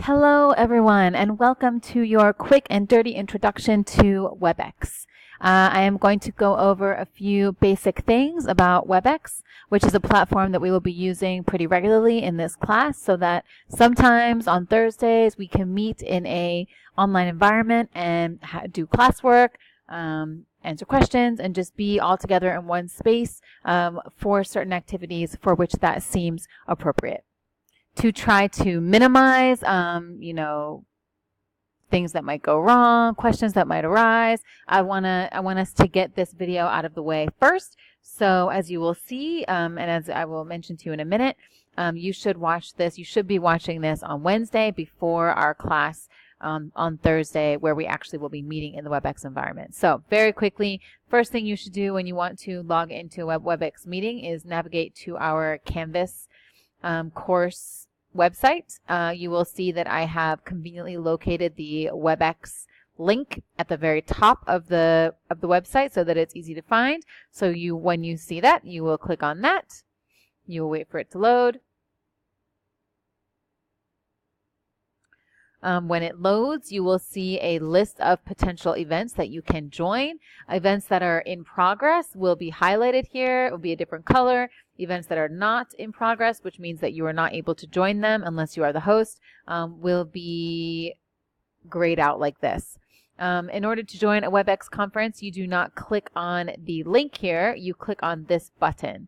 Hello, everyone, and welcome to your quick and dirty introduction to Webex. I am going to go over a few basic things about Webex, which is a platform that we will be using pretty regularly in this class so that sometimes on Thursdays we can meet in a online environment and do classwork, answer questions, and just be all together in one space for certain activities for which that seems appropriate. To try to minimize, things that might go wrong, questions that might arise, I want us to get this video out of the way first. So as you will see, and as I will mention to you in a minute, you should be watching this on Wednesday before our class on Thursday, where we actually will be meeting in the Webex environment. So very quickly, first thing you should do when you want to log into a Webex meeting is navigate to our Canvas course website. You will see that I have conveniently located the Webex link at the very top of the website so that it's easy to find. So when you see that, you will click on that. You will wait for it to load. When it loads, you will see a list of potential events that you can join. Events that are in progress will be highlighted here. It will be a different color. Events that are not in progress, which means that you are not able to join them unless you are the host, will be grayed out like this. In order to join a Webex conference, you do not click on the link here. You click on this button.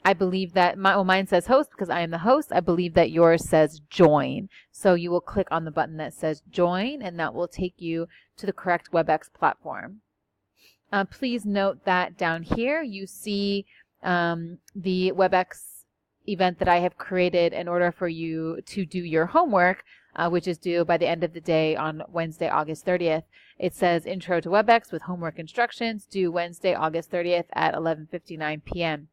I believe that mine says host because I am the host. I believe that yours says join. So you will click on the button that says join, and that will take you to the correct Webex platform. Please note that down here you see the Webex event that I have created in order for you to do your homework, which is due by the end of the day on Wednesday, August 30th. It says Intro to Webex with homework instructions due Wednesday, August 30th at 11:59 p.m.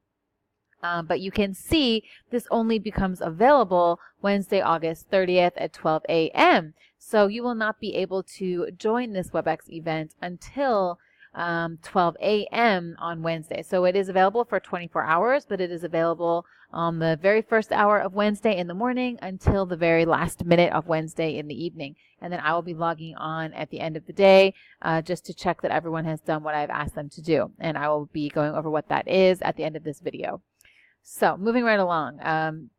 But you can see this only becomes available Wednesday, August 30th at 12 a.m. So you will not be able to join this Webex event until 12 a.m. on Wednesday. So it is available for 24 hours, but it is available on the very first hour of Wednesday in the morning until the very last minute of Wednesday in the evening. And then I will be logging on at the end of the day just to check that everyone has done what I've asked them to do. And I will be going over what that is at the end of this video. So moving right along,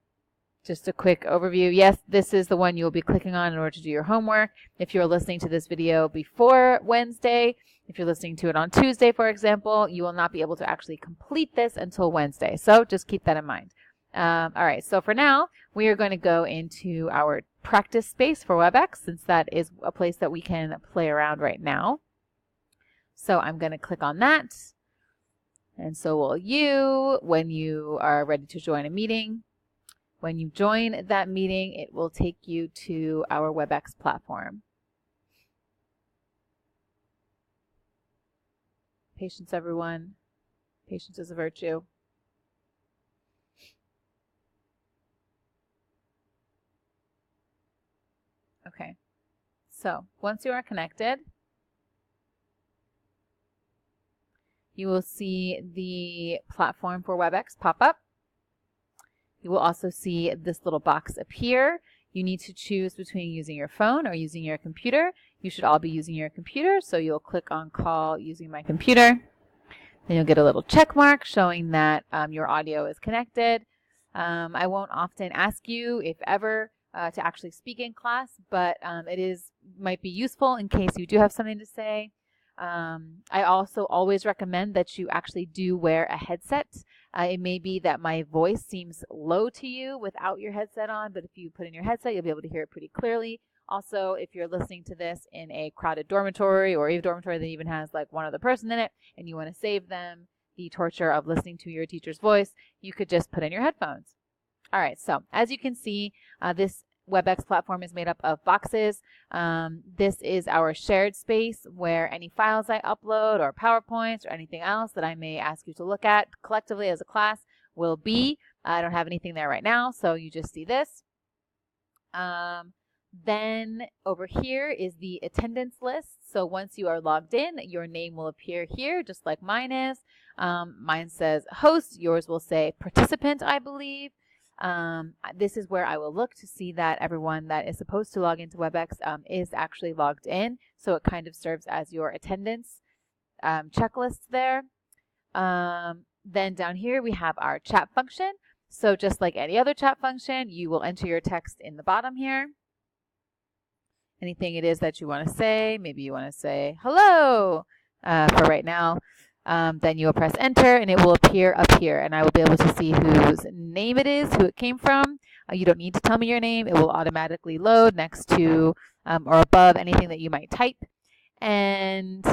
just a quick overview. Yes, this is the one you'll be clicking on in order to do your homework. If you're listening to this video before Wednesday, if you're listening to it on Tuesday, for example, you will not be able to actually complete this until Wednesday. So just keep that in mind. All right, so for now, we are going to go into our practice space for Webex, since that is a place that we can play around right now. So I'm going to click on that. And so will you when you are ready to join a meeting. When you join that meeting, it will take you to our Webex platform. Patience, everyone. Patience is a virtue. Okay. So once you are connected, you will see the platform for Webex pop up. You will also see this little box appear. You need to choose between using your phone or using your computer. You should all be using your computer, so you'll click on call using my computer. Then you'll get a little check mark showing that your audio is connected. I won't often ask you, if ever, to actually speak in class, but it might be useful in case you do have something to say. I also always recommend that you actually do wear a headset. It may be that my voice seems low to you without your headset on, but if you put in your headset, you'll be able to hear it pretty clearly. Also, if you're listening to this in a crowded dormitory or a dormitory that even has like one other person in it and you want to save them the torture of listening to your teacher's voice, you could just put in your headphones. All right, so as you can see, this Webex platform is made up of boxes. This is our shared space where any files I upload or PowerPoints or anything else that I may ask you to look at collectively as a class will be. I don't have anything there right now, so you just see this. Then over here is the attendance list. So once you are logged in, your name will appear here, just like mine is. Mine says host. Yours will say participant, I believe. This is where I will look to see that everyone that is supposed to log into Webex is actually logged in. So it kind of serves as your attendance checklist there. Then down here we have our chat function. So just like any other chat function, you will enter your text in the bottom here. Anything it is that you want to say, maybe you want to say hello for right now. Then you will press enter and it will appear up here and I will be able to see whose name it is, who it came from. You don't need to tell me your name. It will automatically load next to or above anything that you might type. And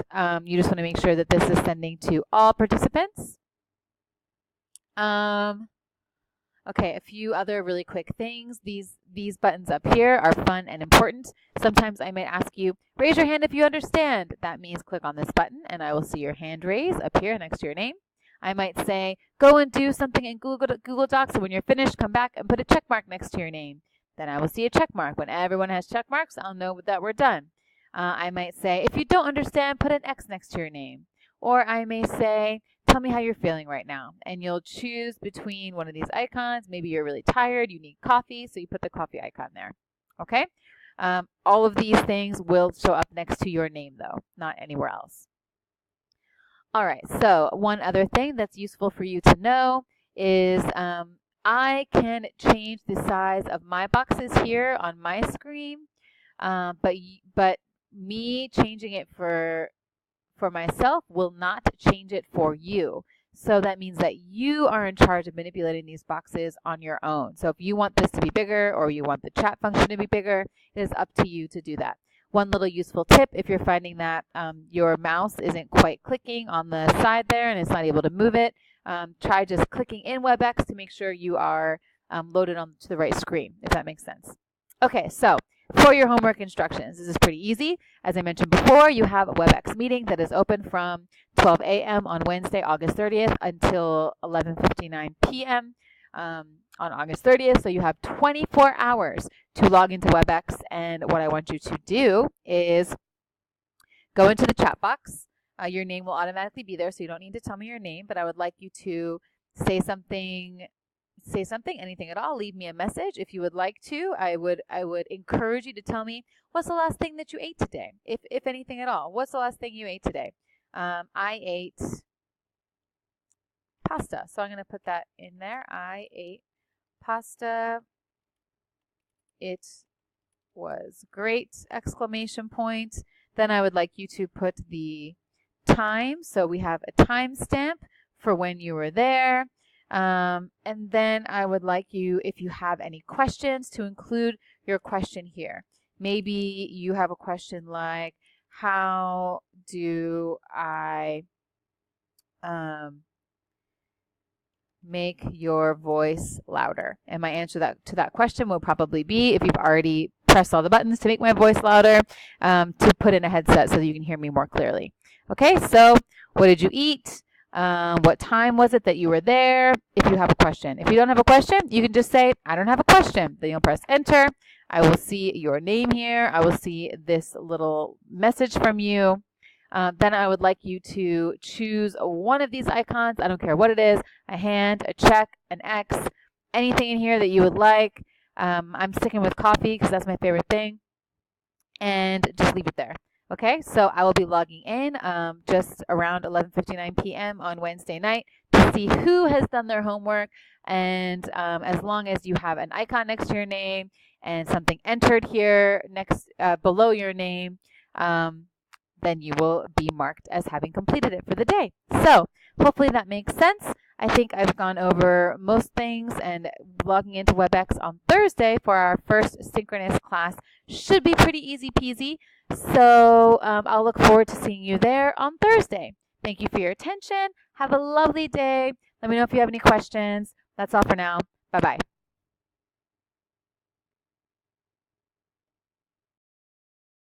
you just want to make sure that this is sending to all participants. Okay, a few other really quick things. These buttons up here are fun and important. Sometimes I might ask you, raise your hand if you understand. That means click on this button and I will see your hand raise up here next to your name. I might say, go and do something in Google Docs, and when you're finished, come back and put a check mark next to your name. Then I will see a check mark. When everyone has check marks, I'll know that we're done. I might say, if you don't understand, put an X next to your name. Or I may say, tell me how you're feeling right now. And you'll choose between one of these icons. Maybe you're really tired, you need coffee, so you put the coffee icon there. Okay? All of these things will show up next to your name, though, not anywhere else. All right, so one other thing that's useful for you to know is I can change the size of my boxes here on my screen, but me changing it for myself will not change it for you. So that means that you are in charge of manipulating these boxes on your own. So if you want this to be bigger or you want the chat function to be bigger, it is up to you to do that. One little useful tip, if you're finding that your mouse isn't quite clicking on the side there and it's not able to move it, try just clicking in Webex to make sure you are loaded onto the right screen, if that makes sense. Okay, so for your homework instructions, this is pretty easy. As I mentioned before, you have a Webex meeting that is open from 12 a.m. on Wednesday, August 30th until 11:59 p.m. On August 30th. So you have 24 hours to log into Webex. And what I want you to do is go into the chat box. Your name will automatically be there, so you don't need to tell me your name, but I would like you to say something, anything at all. Leave me a message if you would like to. I would encourage you to tell me what's the last thing that you ate today, if anything at all. What's the last thing you ate today? I ate pasta, so I'm going to put that in there. I ate pasta. It was great! Exclamation point. Then I would like you to put the time. So we have a timestamp for when you were there. And then I would like you, if you have any questions, to include your question here. Maybe you have a question like, how do I make your voice louder? And my answer to that question will probably be, if you've already pressed all the buttons to make my voice louder, to put in a headset so that you can hear me more clearly. Okay, so what did you eat? What time was it that you were there? If you have a question. If you don't have a question, you can just say, I don't have a question. Then you'll press enter. I will see your name here. I will see this little message from you. Then I would like you to choose one of these icons. I don't care what it is, a hand, a check, an X, anything in here that you would like. I'm sticking with coffee because that's my favorite thing. And just leave it there. Okay, so I will be logging in just around 11:59 p.m. on Wednesday night to see who has done their homework. And as long as you have an icon next to your name and something entered here next below your name, then you will be marked as having completed it for the day. So hopefully that makes sense. I think I've gone over most things, and logging into Webex on Thursday for our first synchronous class should be pretty easy peasy. So I'll look forward to seeing you there on Thursday. Thank you for your attention. Have a lovely day. Let me know if you have any questions. That's all for now. Bye-bye.